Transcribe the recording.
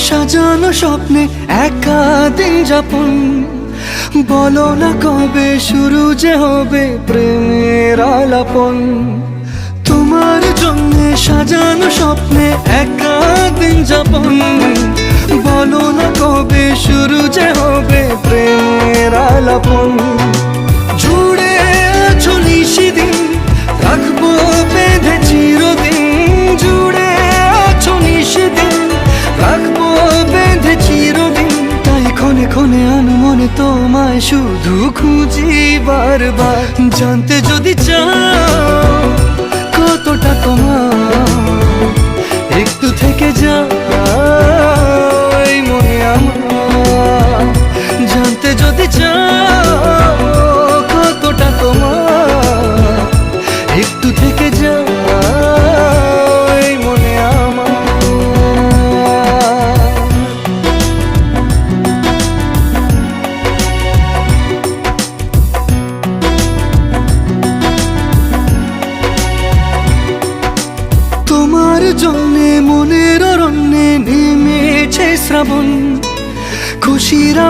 সাজানো স্বপ্নে একা দিন যাপন, বলো না কবে শুরু যে হবে প্রেমের আলাপন। তোমার জন্য সাজানো স্বপ্নে একা দিন যাপন, বলো না কবে শুরু যে হবে প্রেমের আলাপন। জুড়ে আছো নিশিদিন, রাখবো বেঁধে চিরদিন। জুড়ে আছো নিশিদিন, রাখবো বেঁধে চিরদিন। তাই ক্ষণে ক্ষণে আনমনে তোমায় শুধু খুঁজি বারবার। জানতে যদি চাও কতটা তোমার, একটু থেকে যাও এই মনে আমার। জানতে যদি চাও কতটা তোমার, একটু থেকে যাও এই মনে আমার। তোমার জন্যে মনের অরণ্যে নেমেছে শ্রাবণ, খুশিরা